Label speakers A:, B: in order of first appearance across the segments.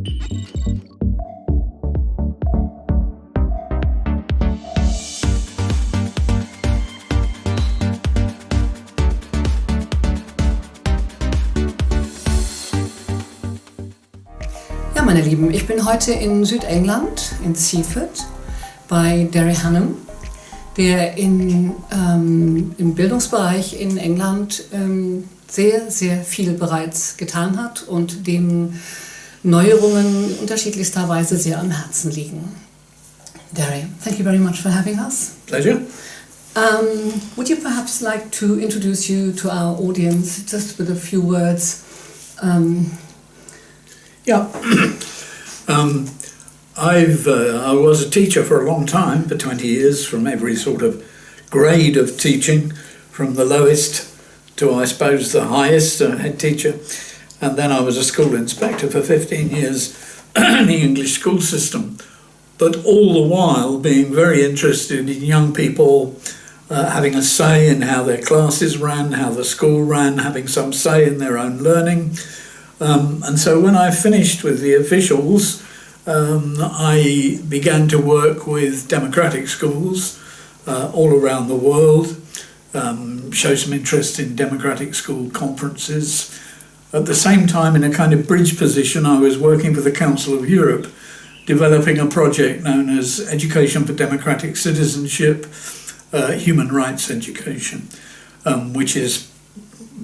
A: Ja, meine Lieben, ich bin heute in Südengland, in Seaford, bei Derry Hannam, der im Bildungsbereich in England sehr, sehr viel bereits getan hat und dem Neuerungen unterschiedlichster Weise sehr am Herzen liegen. Derry, thank you very much for having us.
B: Pleasure.
A: Would you perhaps like to introduce you to our audience just with a few words?
B: Yeah. I was a teacher for a long time, for 20 years, from every sort of grade of teaching, from the lowest to, I suppose, the highest, head teacher. And then I was a school inspector for 15 years in the English school system. But all the while being very interested in young people having a say in how their classes ran, how the school ran, having some say in their own learning. And so when I finished with the officials, I began to work with democratic schools all around the world, show some interest in democratic school conferences. At the same time, in a kind of bridge position, I was working for the Council of Europe, developing a project known as Education for Democratic Citizenship, Human Rights Education, which is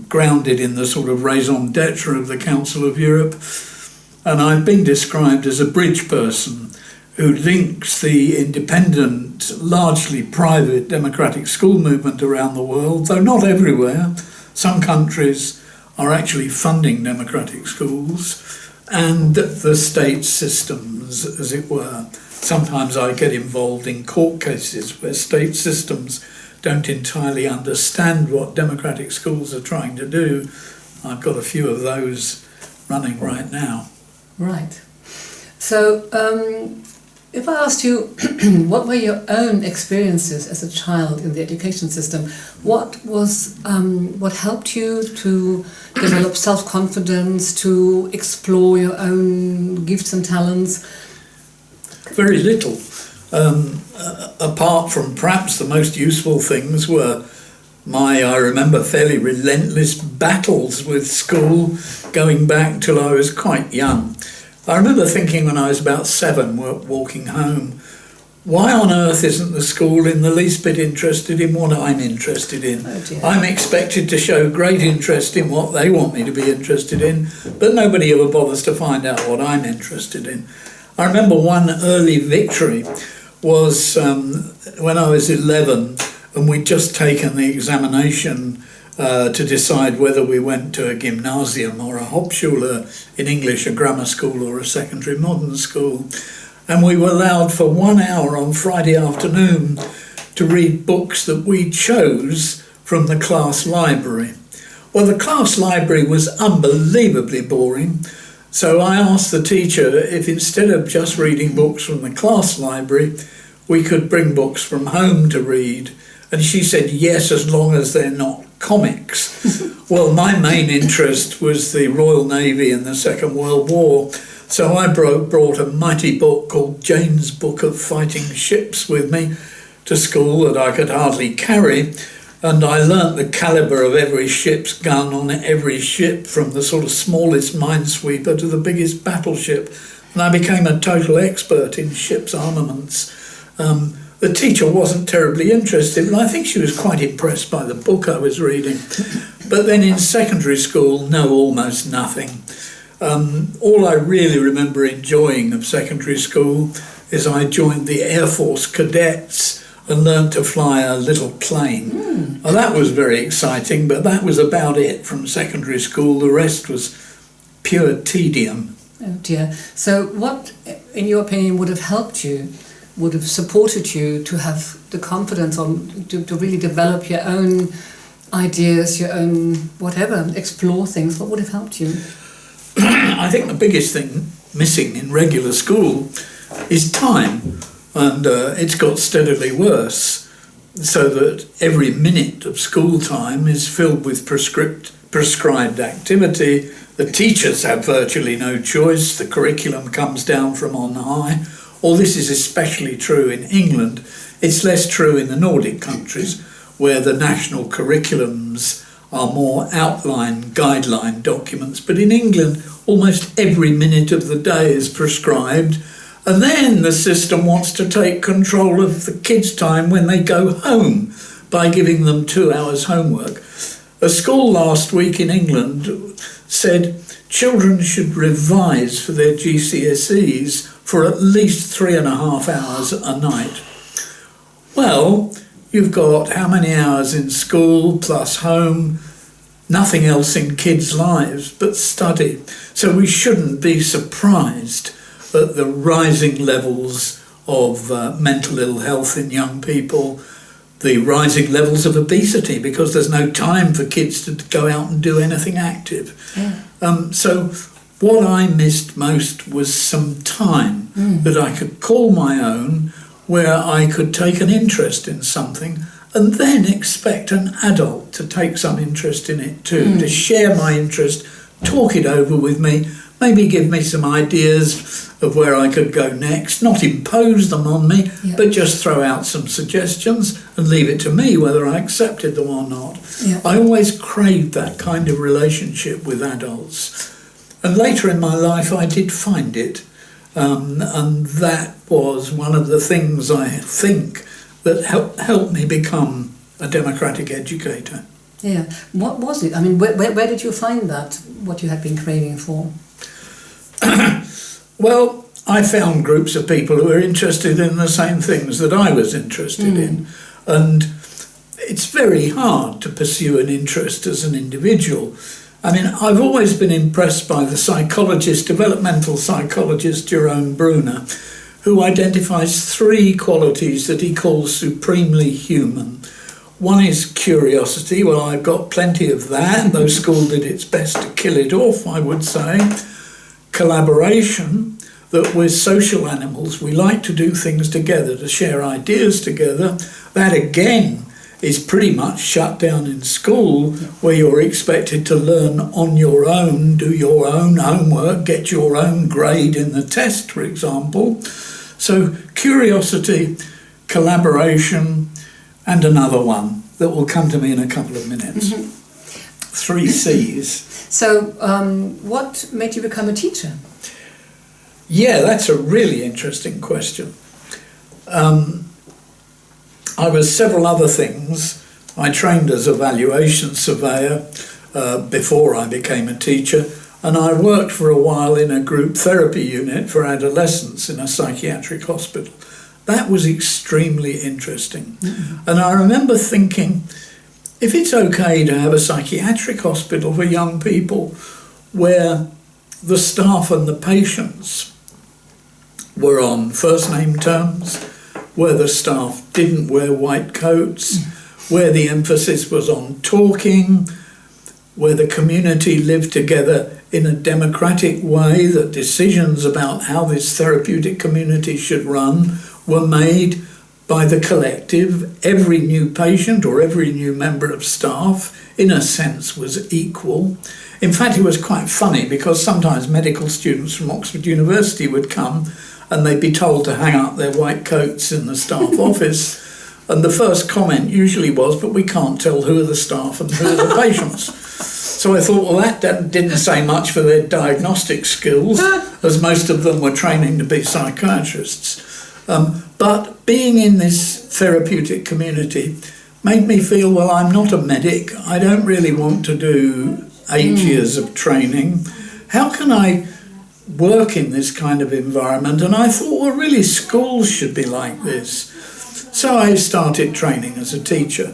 B: grounded in the sort of raison d'etre of the Council of Europe. And I've been described as a bridge person who links the independent, largely private democratic school movement around the world, though not everywhere. Some countries are actually funding democratic schools, and the state systems, as it were. Sometimes I get involved in court cases where state systems don't entirely understand what democratic schools are trying to do. I've got a few of those running right now.
A: Right. So, if I asked you what were your own experiences as a child in the education system, what helped you to develop self-confidence, to explore your own gifts and talents?
B: Very little. Apart from perhaps the most useful things were I remember fairly relentless battles with school going back till I was quite young. I remember thinking when I was about 7, walking home, why on earth isn't the school in the least bit interested in what I'm interested in?
A: Oh dear.
B: I'm expected to show great interest in what they want me to be interested in, but nobody ever bothers to find out what I'm interested in. I remember one early victory was when I was 11 and we'd just taken the examination to decide whether we went to a gymnasium or a Hauptschule, in English a grammar school or a secondary modern school. And we were allowed for 1 hour on Friday afternoon to read books that we chose from the class library. Well, the class library was unbelievably boring. So I asked the teacher if instead of just reading books from the class library, we could bring books from home to read. And she said, yes, as long as they're not comics. Well, my main interest was the Royal Navy in the Second World War. So I brought a mighty book called Jane's Book of Fighting Ships with me to school that I could hardly carry. And I learnt the calibre of every ship's gun on every ship, from the sort of smallest minesweeper to the biggest battleship. And I became a total expert in ship's armaments. The teacher wasn't terribly interested, but I think she was quite impressed by the book I was reading. But then in secondary school, no, almost nothing. All I really remember enjoying of secondary school is I joined the Air Force cadets and learned to fly a little plane. Well, that was very exciting, but that was about it from secondary school. The rest was pure tedium.
A: Oh dear. So what, in your opinion, would have helped you, would have supported you to have the confidence to really develop your own ideas, your own whatever, explore things? What would have helped you?
B: I think the biggest thing missing in regular school is time. And it's got steadily worse, so that every minute of school time is filled with prescribed activity. The teachers have virtually no choice. The curriculum comes down from on high. All this is especially true in England. It's less true in the Nordic countries, where the national curriculums are more outline, guideline documents. But in England, almost every minute of the day is prescribed. And then the system wants to take control of the kids' time when they go home by giving them 2 hours homework. A school last week in England said children should revise for their GCSEs for at least 3.5 hours a night. Well, you've got how many hours in school plus home, nothing else in kids' lives but study. So we shouldn't be surprised at the rising levels of mental ill health in young people, the rising levels of obesity, because there's no time for kids to go out and do anything active. So what I missed most was some time that I could call my own, where I could take an interest in something and then expect an adult to take some interest in it too, to share my interest, talk it over with me, maybe give me some ideas of where I could go next, not impose them on me, but just throw out some suggestions and leave it to me whether I accepted them or not. I always craved that kind of relationship with adults. And later in my life I did find it, and that was one of the things I think that helped me become a democratic educator.
A: Yeah. What was it? I mean, where did you find that, what you had been craving for?
B: Well, I found groups of people who were interested in the same things that I was interested in. And it's very hard to pursue an interest as an individual. I mean, I've always been impressed by the psychologist, developmental psychologist Jerome Bruner, who identifies 3 qualities that he calls supremely human. One is curiosity. Well, I've got plenty of that, though school did its best to kill it off, I would say. Collaboration, that we're social animals. We like to do things together, to share ideas together. That, again, is pretty much shut down in school, where you're expected to learn on your own, do your own homework, get your own grade in the test, for example. So curiosity, collaboration, and another one that will come to me in a couple of minutes. 3 C's. So
A: what made you become a teacher?
B: Yeah, that's a really interesting question. I was several other things. I trained as a valuation surveyor before I became a teacher, and I worked for a while in a group therapy unit for adolescents in a psychiatric hospital. That was extremely interesting. And I remember thinking, if it's okay to have a psychiatric hospital for young people where the staff and the patients were on first-name terms, where the staff didn't wear white coats, where the emphasis was on talking, where the community lived together in a democratic way, that decisions about how this therapeutic community should run were made by the collective. Every new patient or every new member of staff, in a sense, was equal. In fact, it was quite funny, because sometimes medical students from Oxford University would come and they'd be told to hang up their white coats in the staff office. And the first comment usually was, but we can't tell who are the staff and who are the patients. So I thought, well, that didn't say much for their diagnostic skills, as most of them were training to be psychiatrists. But being in this therapeutic community made me feel, well, I'm not a medic. I don't really want to do 8 years of training. How can I work in this kind of environment? And I thought, well, really, schools should be like this. So I started training as a teacher.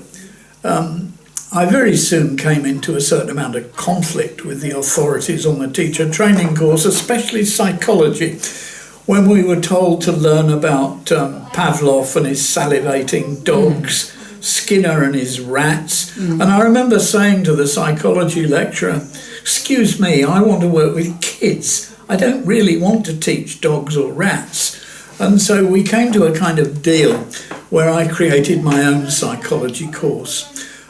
B: I very soon came into a certain amount of conflict with the authorities on the teacher training course, especially psychology, when we were told to learn about Pavlov and his salivating dogs, Skinner and his rats. And I remember saying to the psychology lecturer, excuse me, I want to work with kids. I don't really want to teach dogs or rats. And so we came to a kind of deal where I created my own psychology course.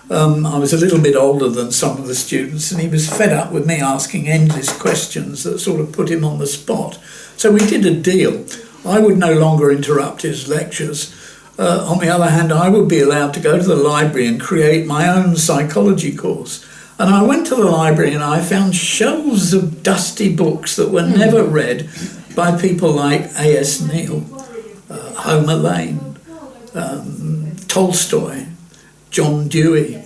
B: I was a little bit older than some of the students, and he was fed up with me asking endless questions that sort of put him on the spot. So we did a deal. I would no longer interrupt his lectures. On the other hand, I would be allowed to go to the library and create my own psychology course. And I went to the library and I found shelves of dusty books that were never read by people like A.S. Neil, Homer Lane, Tolstoy, John Dewey.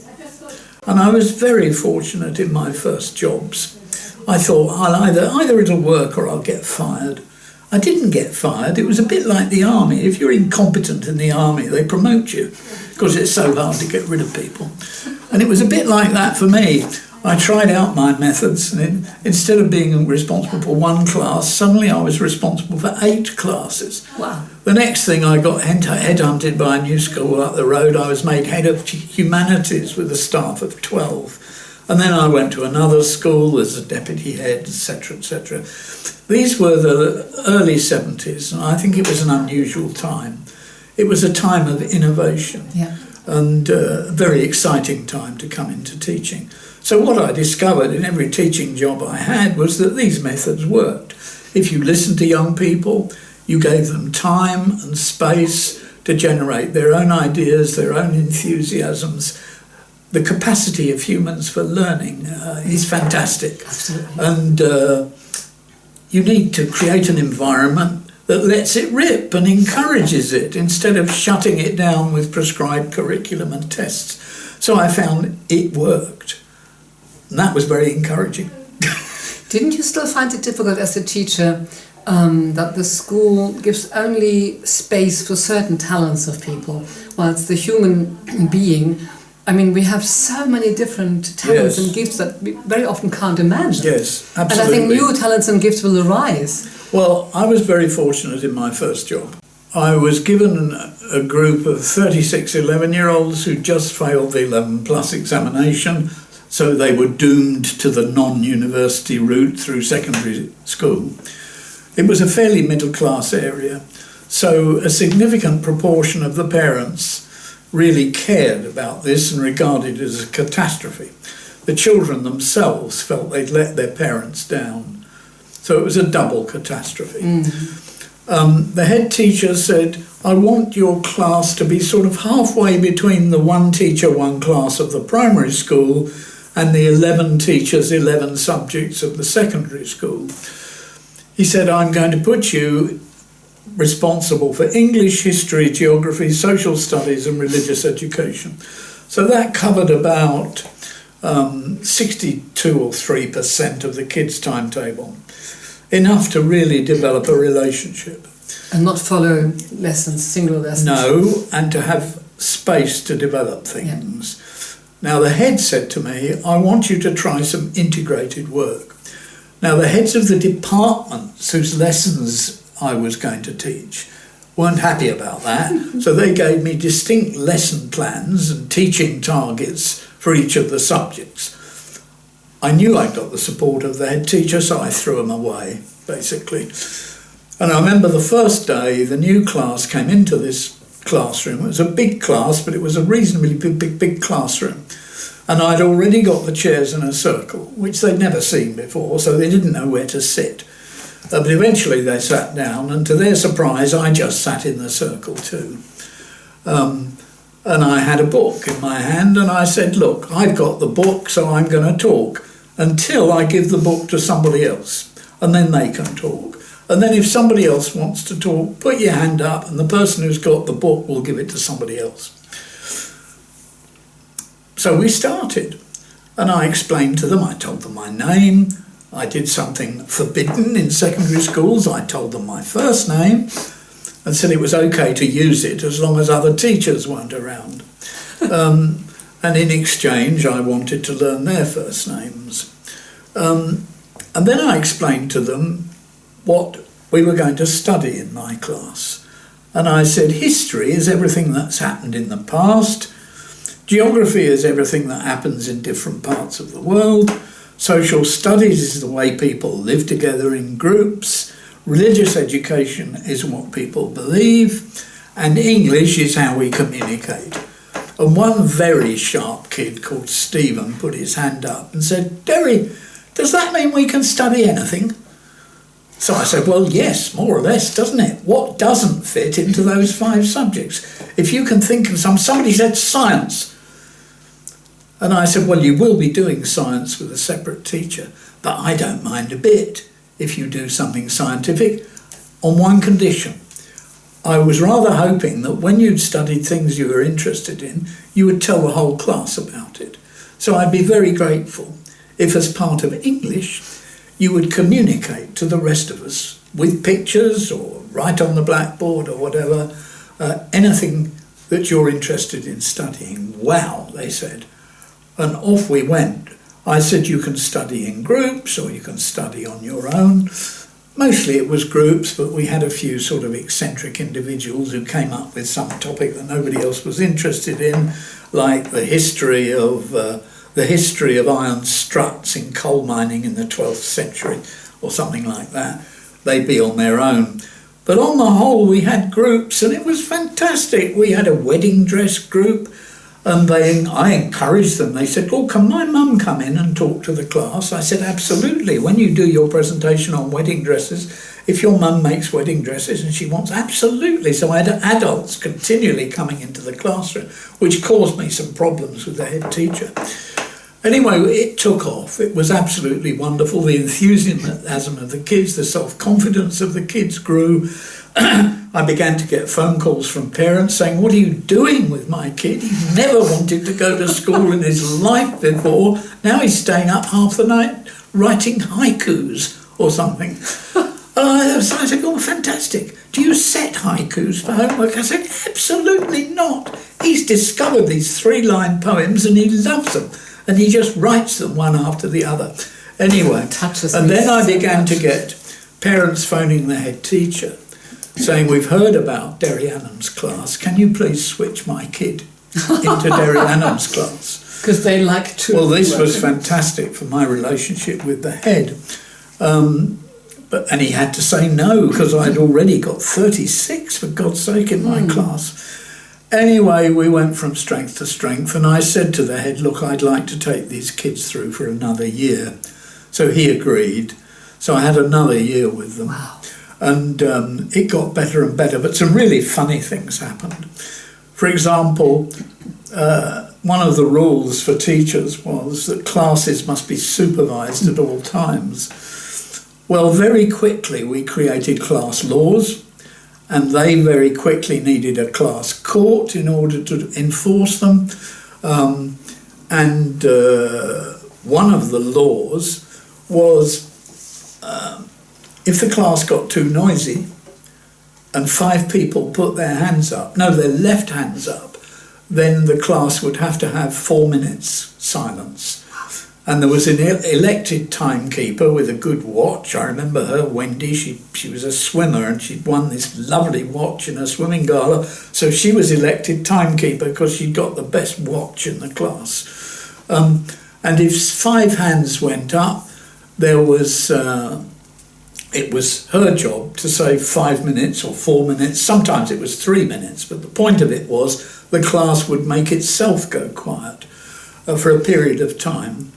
B: And I was very fortunate in my first jobs. I thought, either it'll work or I'll get fired. I didn't get fired. It was a bit like the army. If you're incompetent in the army, they promote you because it's so hard to get rid of people. And it was a bit like that for me. I tried out my methods, and instead of being responsible for one class, suddenly I was responsible for 8 classes.
A: Wow.
B: The next thing, I got headhunted by a new school up the road. I was made head of humanities with a staff of 12. And then I went to another school as a deputy head, etc., etc. These were the early 70s, and I think it was an unusual time. It was a time of innovation, and a very exciting time to come into teaching. So what I discovered in every teaching job I had was that these methods worked. If you listened to young people, you gave them time and space to generate their own ideas, their own enthusiasms. The capacity of humans for learning is fantastic.
A: Absolutely.
B: And you need to create an environment that lets it rip and encourages it instead of shutting it down with prescribed curriculum and tests. So I found it worked. And that was very encouraging.
A: Didn't you still find it difficult as a teacher that the school gives only space for certain talents of people, whilst the human being, I mean, we have so many different talents and gifts that we very often can't imagine.
B: Yes, absolutely.
A: And I think new talents and gifts will arise.
B: Well, I was very fortunate in my first job. I was given a group of 36 11-year-olds who just failed the 11 plus examination, so they were doomed to the non-university route through secondary school. It was a fairly middle-class area, so a significant proportion of the parents really cared about this and regarded it as a catastrophe. The children themselves felt they'd let their parents down, so it was a double catastrophe. The head teacher said, I want your class to be sort of halfway between the one teacher, one class of the primary school and the 11 teachers, 11 subjects of the secondary school. He said, I'm going to put you responsible for English, history, geography, social studies and religious education. So that covered about 62 or 3% of the kids' timetable, enough to really develop a relationship.
A: And not follow lessons, single lessons.
B: No, and to have space to develop things. Now the head said to me, I want you to try some integrated work. Now the heads of the departments whose lessons I was going to teach weren't happy about that, so they gave me distinct lesson plans and teaching targets for each of the subjects. I knew I'd got the support of the head teacher, so I threw them away, basically. And I remember the first day the new class came into this classroom. It was a big class, but it was a reasonably big classroom. And I'd already got the chairs in a circle, which they'd never seen before, so they didn't know where to sit. But eventually they sat down, and to their surprise, I just sat in the circle too. And I had a book in my hand, and I said, look, I've got the book, so I'm going to talk until I give the book to somebody else, and then they can talk. And then if somebody else wants to talk, put your hand up, and the person who's got the book will give it to somebody else. So we started, and I explained to them, I told them my name, I did something forbidden in secondary schools, I told them my first name, and said it was okay to use it as long as other teachers weren't around. And in exchange, I wanted to learn their first names. And then I explained to them what we were going to study in my class. And I said, history is everything that's happened in the past. Geography is everything that happens in different parts of the world. Social studies is the way people live together in groups. Religious education is what people believe. And English is how we communicate. And one very sharp kid called Stephen put his hand up and said, "Derry, does that mean we can study anything?" So I said, "Well, yes, more or less, doesn't it? What doesn't fit into those 5 subjects? If you can think of somebody said science." And I said, "Well, you will be doing science with a separate teacher, but I don't mind a bit if you do something scientific on one condition." I was rather hoping that when you'd studied things you were interested in, you would tell the whole class about it. So I'd be very grateful if, as part of English, you would communicate to the rest of us with pictures or write on the blackboard or whatever, anything that you're interested in studying. "Wow," they said. And off we went. I said, "You can study in groups or you can study on your own." Mostly it was groups, but we had a few sort of eccentric individuals who came up with some topic that nobody else was interested in, like the history of iron struts in coal mining in the 12th century or something like that. They'd be on their own. But on the whole, we had groups and it was fantastic. We had a wedding dress group and I encouraged them. They said, "Oh, can my mum come in and talk to the class?" I said, "Absolutely. When you do your presentation on wedding dresses, if your mum makes wedding dresses and she wants," absolutely. So I had adults continually coming into the classroom, which caused me some problems with the head teacher. Anyway, it took off. It was absolutely wonderful. The enthusiasm of the kids, the self-confidence of the kids grew. I began to get phone calls from parents saying, "What are you doing with my kid? He never wanted to go to school in his life before. Now he's staying up half the night writing haikus or something." So I said, "Oh, fantastic. Do you set haikus for homework?" I said, "Absolutely not. He's discovered these 3-line poems and he loves them. And he just writes them one after the other." Anyway, and then I began to get parents phoning the head teacher saying, "We've heard about Derry Hannam's class. Can you please switch my kid into Derry Hannam's class?"
A: Because they like to.
B: Well, this was fantastic for my relationship with the head. And he had to say no because I'd already got 36, for God's sake, in my class. Anyway, we went from strength to strength, and I said to the head, "Look, I'd like to take these kids through for another year." So he agreed. So I had another year with them.
A: Wow.
B: And it got better and better, but some really funny things happened. For example, one of the rules for teachers was that classes must be supervised at all times. Well, very quickly we created class laws, and they very quickly needed a class court in order to enforce them. One of the laws was if the class got too noisy and 5 people put their left hands up, then the class would have to have 4 minutes silence. And there was an elected timekeeper with a good watch. I remember her, Wendy, she was a swimmer and she'd won this lovely watch in a swimming gala. So she was elected timekeeper because she'd got the best watch in the class. And if 5 hands went up, it was her job to say 5 minutes or 4 minutes. Sometimes it was 3 minutes, but the point of it was the class would make itself go quiet for a period of time.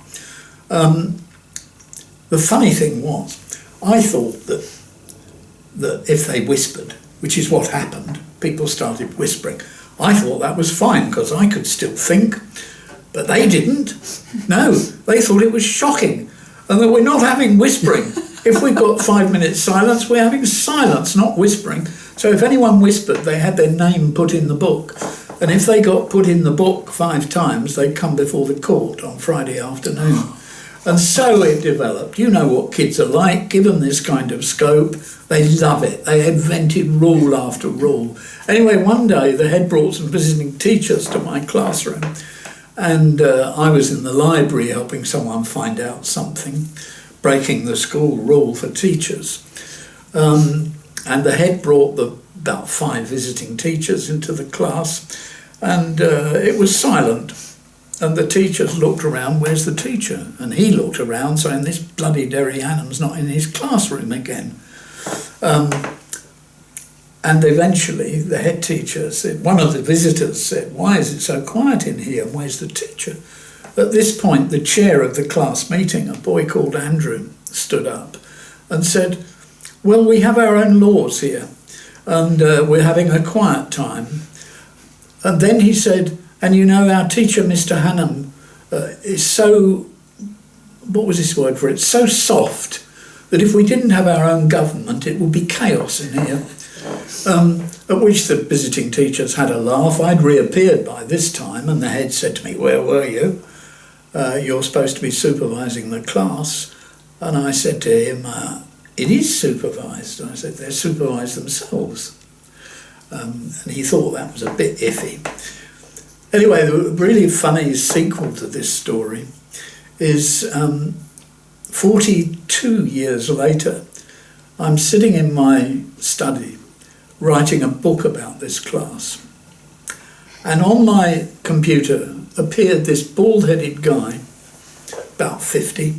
B: The funny thing was, I thought that if they whispered, which is what happened, people started whispering, I thought that was fine because I could still think, but they didn't. No, they thought it was shocking and that we're not having whispering. If we've got 5 minutes silence, we're having silence, not whispering. So if anyone whispered, they had their name put in the book. And if they got put in the book 5 times, they'd come before the court on Friday afternoon. And so it developed. You know what kids are like. Give them this kind of scope. They love it. They invented rule after rule. Anyway, one day the head brought some visiting teachers to my classroom. And I was in the library helping someone find out something, breaking the school rule for teachers. And the head brought about 5 visiting teachers into the class. And it was silent. And the teachers looked around, "Where's the teacher?" And he looked around saying, "This bloody Derry Hannam's not in his classroom again." And eventually the head teacher said, one of the visitors said, "Why is it so quiet in here? Where's the teacher?" At this point, the chair of the class meeting, a boy called Andrew, stood up and said, "Well, we have our own laws here, and we're having a quiet time." And then he said, "And you know, our teacher, Mr. Hannam, is so," what was his word for it, "so soft that if we didn't have our own government, it would be chaos in here." At which the visiting teachers had a laugh. I'd reappeared by this time, and the head said to me, "Where were you? You're supposed to be supervising the class." And I said to him, "It is supervised." I said, "They're supervised themselves." And he thought that was a bit iffy. Anyway, the really funny sequel to this story is 42 years later, I'm sitting in my study writing a book about this class. And on my computer appeared this bald-headed guy, about 50,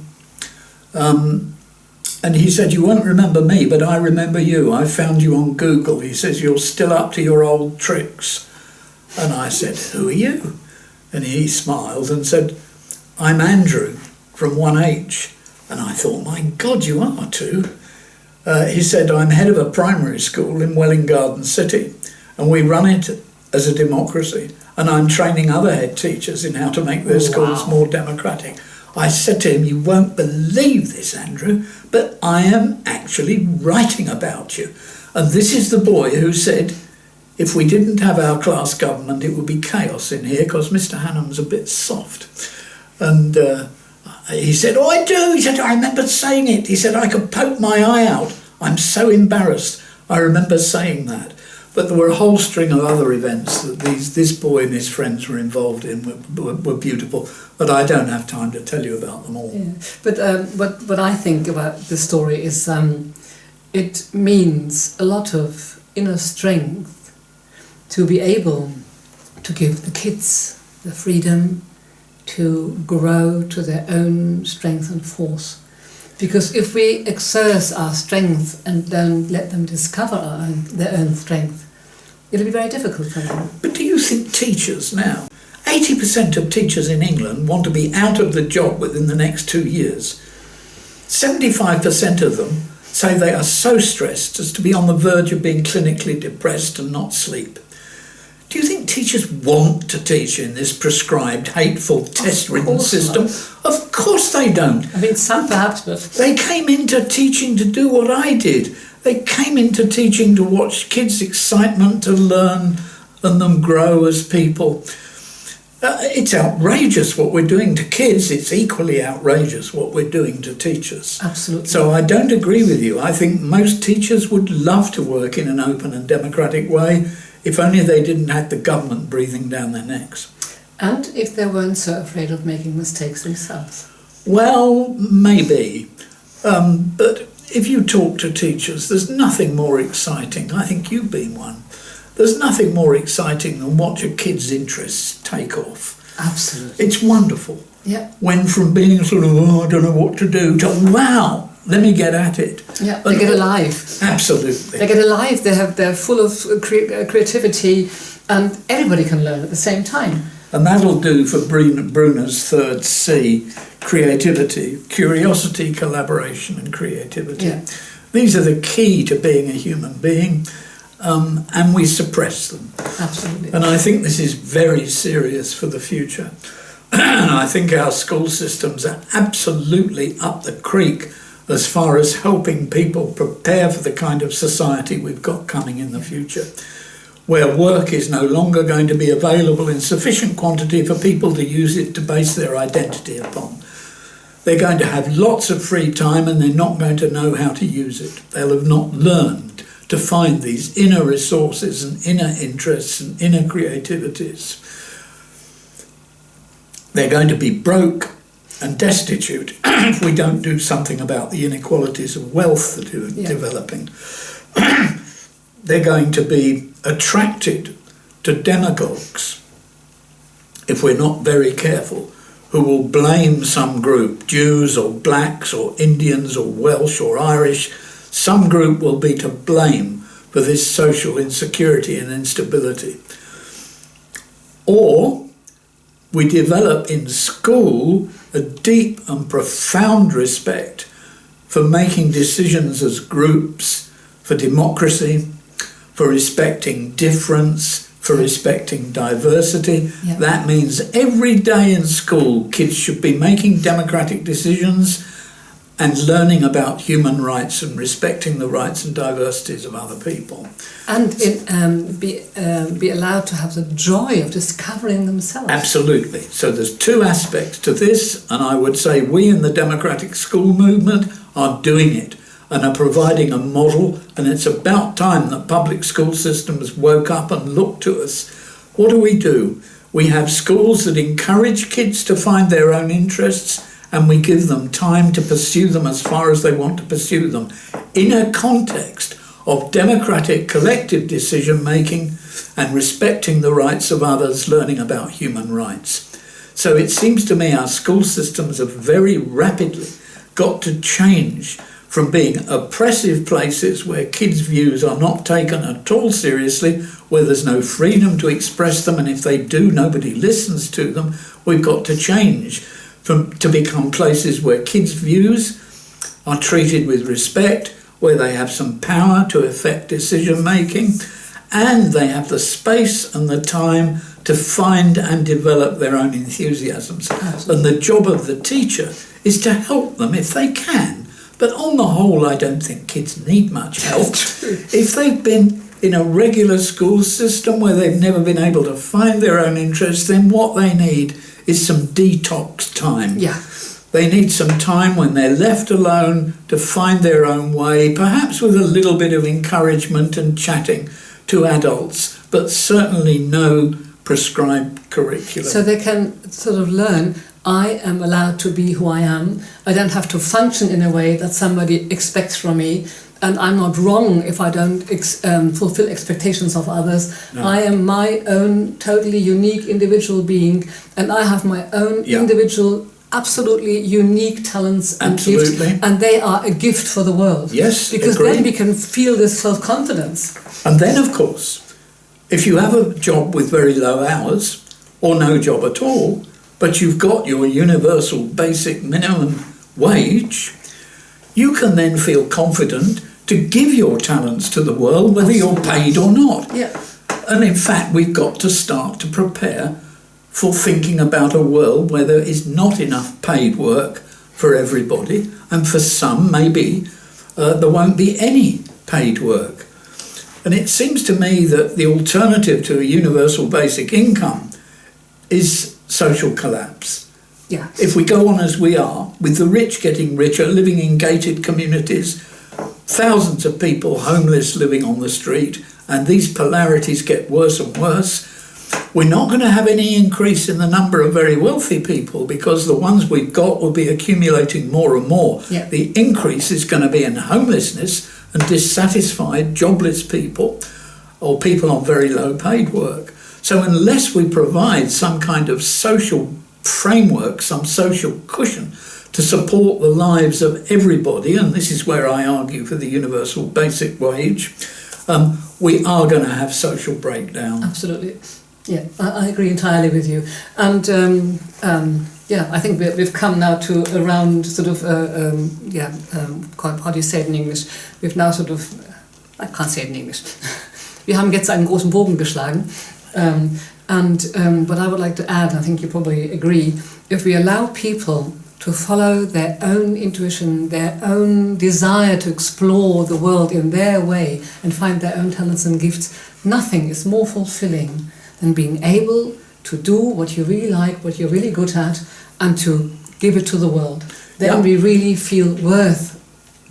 B: and he said, "You won't remember me, but I remember you. I found you on Google." He says, "You're still up to your old tricks." And I said, "Who are you?" And he smiled and said, "I'm Andrew from 1H. And I thought, "My God, you are too." He said, "I'm head of a primary school in Welwyn Garden City, and we run it as a democracy, and I'm training other head teachers in how to make their schools more democratic." I said to him, "You won't believe this, Andrew, but I am actually writing about you." And this is the boy who said, if we didn't have our class government, it would be chaos in here because Mr. Hannam's a bit soft. And he said, "Oh, I do." He said, "I remember saying it." He said, "I could poke my eye out. I'm so embarrassed. I remember saying that." But there were a whole string of other events that this boy and his friends were involved in were beautiful. But I don't have time to tell you about them all.
A: Yeah. But what I think about this story is it means a lot of inner strength to be able to give the kids the freedom to grow to their own strength and force. Because if we exert our strength and don't let them discover their own strength, it'll be very difficult for them.
B: But do you think teachers now, 80% of teachers in England want to be out of the job within the next 2 years. 75% of them say they are so stressed as to be on the verge of being clinically depressed and not sleep. Do you think teachers want to teach in this prescribed, hateful, test-ridden system? Of course they don't.
A: I mean, some perhaps, but...
B: They came into teaching to do what I did. They came into teaching to watch kids' excitement to learn and them grow as people. It's outrageous what we're doing to kids. It's equally outrageous what we're doing to teachers.
A: Absolutely.
B: So I don't agree with you. I think most teachers would love to work in an open and democratic way if only they didn't have the government breathing down their necks.
A: And if they weren't so afraid of making mistakes themselves.
B: Well, maybe. But if you talk to teachers, there's nothing more exciting. I think you've been one. There's nothing more exciting than watch a kid's interests take off.
A: Absolutely.
B: It's wonderful.
A: Yeah.
B: When from being sort of, oh, I don't know what to do, to wow, let me get at it.
A: Yeah, they get alive.
B: Absolutely.
A: They get alive, they're full of creativity, and everybody can learn at the same time.
B: And that'll do for Bruner's third C, creativity, curiosity, collaboration and creativity.
A: Yeah.
B: These are the key to being a human being, and we suppress them.
A: Absolutely.
B: And I think this is very serious for the future. I think our school systems are absolutely up the creek as far as helping people prepare for the kind of society we've got coming in the future, where work is no longer going to be available in sufficient quantity for people to use it to base their identity upon. They're going to have lots of free time and they're not going to know how to use it. They'll have not learned to find these inner resources and inner interests and inner creativities. They're going to be broke and destitute if we don't do something about the inequalities of wealth that are developing. They're going to be attracted to demagogues, if we're not very careful, who will blame some group, Jews or blacks or Indians or Welsh or Irish. Some group will be to blame for for this social insecurity and instability. Or we develop in school a deep and profound respect for making decisions as groups, for democracy, for respecting difference, for respecting diversity.
A: Yeah.
B: That means every day in school kids should be making democratic decisions and learning about human rights and respecting the rights and diversities of other people.
A: And be allowed to have the joy of discovering themselves.
B: Absolutely. So there's two aspects to this, and I would say we in the democratic school movement are doing it and are providing a model, and it's about time that public school systems woke up and looked to us. What do? We have schools that encourage kids to find their own interests, and we give them time to pursue them as far as they want to pursue them in a context of democratic collective decision making and respecting the rights of others, learning about human rights. So it seems to me our school systems have very rapidly got to change from being oppressive places where kids' views are not taken at all seriously, where there's no freedom to express them, and if they do, nobody listens to them. We've got to change to become places where kids' views are treated with respect, where they have some power to affect decision making, and they have the space and the time to find and develop their own enthusiasms.
A: Absolutely.
B: And the job of the teacher is to help them if they can. But on the whole, I don't think kids need much help. If they've been in a regular school system where they've never been able to find their own interests, then what they need is some detox time.
A: Yeah.
B: They need some time when they're left alone to find their own way, perhaps with a little bit of encouragement and chatting to adults, but certainly no prescribed curriculum.
A: So they can sort of learn, I am allowed to be who I am. I don't have to function in a way that somebody expects from me. And I'm not wrong if I don't fulfill expectations of others.
B: No.
A: I am my own totally unique individual being, and I have my own individual, absolutely unique talents and gifts, and they are a gift for the world.
B: Yes,
A: because
B: agreed.
A: then we can feel this self-confidence.
B: And then, of course, if you have a job with very low hours or no job at all, but you've got your universal basic minimum wage, you can then feel confident to give your talents to the world, whether you're paid or not.
A: Yeah.
B: And in fact, we've got to start to prepare for thinking about a world where there is not enough paid work for everybody, and for some, maybe, there won't be any paid work. And it seems to me that the alternative to a universal basic income is social collapse.
A: Yeah.
B: If we go on as we are, with the rich getting richer, living in gated communities, thousands of people homeless living on the street, and these polarities get worse and worse, we're not going to have any increase in the number of very wealthy people, because the ones we've got will be accumulating more and more.
A: Yeah.
B: The increase is going to be in homelessness and dissatisfied, jobless people, or people on very low paid work. So unless we provide some kind of social framework, some social cushion to support the lives of everybody, and this is where I argue for the universal basic wage, we are going to have social breakdown.
A: Absolutely. Yeah, I agree entirely with you. And I think we've come now to around sort of, how do you say it in English? We've now sort of, I can't say it in English. Wir haben jetzt einen großen Bogen geschlagen. What I would like to add, I think you probably agree, if we allow people to follow their own intuition, their own desire to explore the world in their way and find their own talents and gifts, nothing is more fulfilling than being able to do what you really like, what you're really good at, and to give it to the world. Then we really feel worth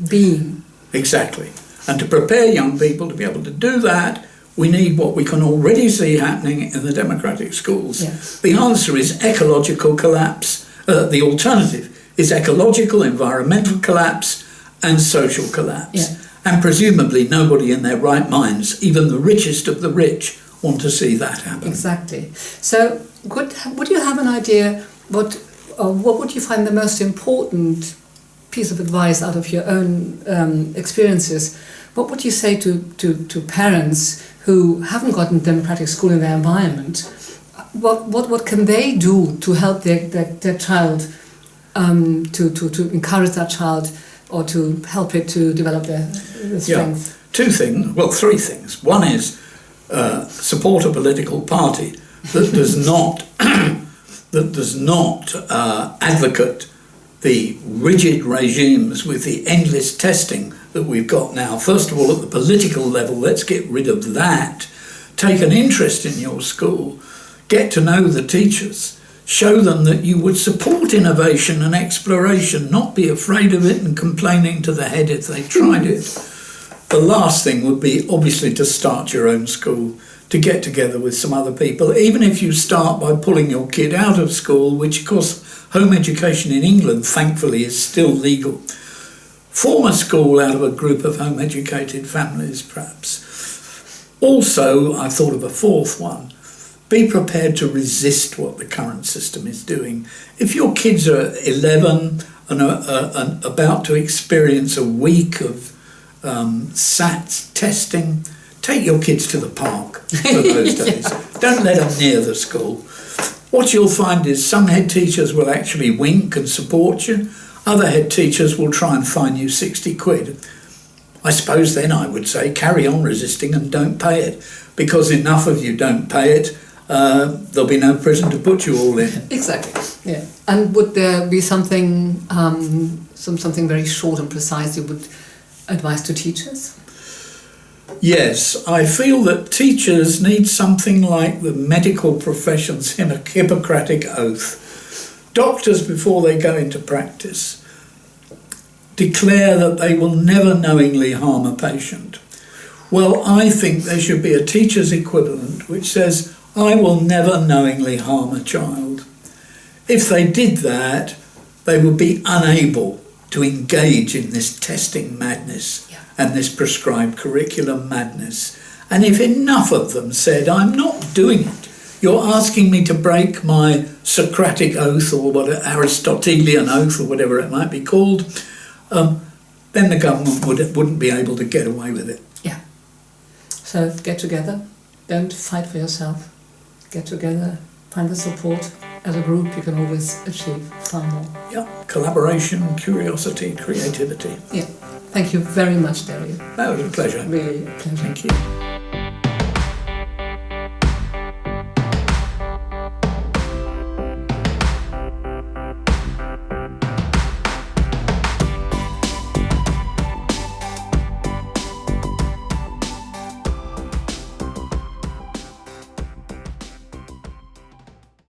A: being.
B: Exactly. And to prepare young people to be able to do that, we need what we can already see happening in the democratic schools.
A: Yes.
B: The answer is ecological collapse. The alternative is ecological, environmental collapse and social collapse.
A: Yeah.
B: And presumably nobody in their right minds, even the richest of the rich, want to see that happen.
A: Exactly. So would you have an idea what would you find the most important piece of advice out of your own experiences what would you say to parents who haven't gotten democratic school in their environment? What can they do to help their child, to encourage that child, or to help it to develop their strength?
B: Yeah. Three things. One is support a political party that does not advocate the rigid regimes with the endless testing that we've got now. First of all, at the political level, let's get rid of that. Take an interest in your school. Get to know the teachers. Show them that you would support innovation and exploration, not be afraid of it and complaining to the head if they tried it. The last thing would be obviously to start your own school, to get together with some other people, even if you start by pulling your kid out of school, which of course home education in England thankfully is still legal. Form a school out of a group of home educated families perhaps. Also, I thought of a fourth one. Be prepared to resist what the current system is doing. If your kids are 11 and are about to experience a week of SAT testing, take your kids to the park for those days. Don't let them near the school. What you'll find is some head teachers will actually wink and support you. Other head teachers will try and fine you 60 quid. I suppose then I would say carry on resisting and don't pay it, because enough of you don't pay it, there'll be no prison to put you all in.
A: Exactly. Yeah. And would there be something, something very short and precise you would advise to teachers?
B: Yes, I feel that teachers need something like the medical profession's Hippocratic oath. Doctors, before they go into practice, declare that they will never knowingly harm a patient. Well, I think there should be a teacher's equivalent which says, I will never knowingly harm a child. If they did that, they would be unable to engage in this testing madness and this prescribed curriculum madness. And if enough of them said, I'm not doing it, you're asking me to break my Socratic oath or what, Aristotelian oath or whatever it might be called, then the government wouldn't be able to get away with it.
A: Yeah. So get together, don't fight for yourself. Get together, find the support. As a group, you can always achieve far more.
B: Yeah, collaboration, curiosity, creativity.
A: Yeah. Thank you very much, Derry.
B: That was a pleasure.
A: Really a pleasure.
B: Thank you.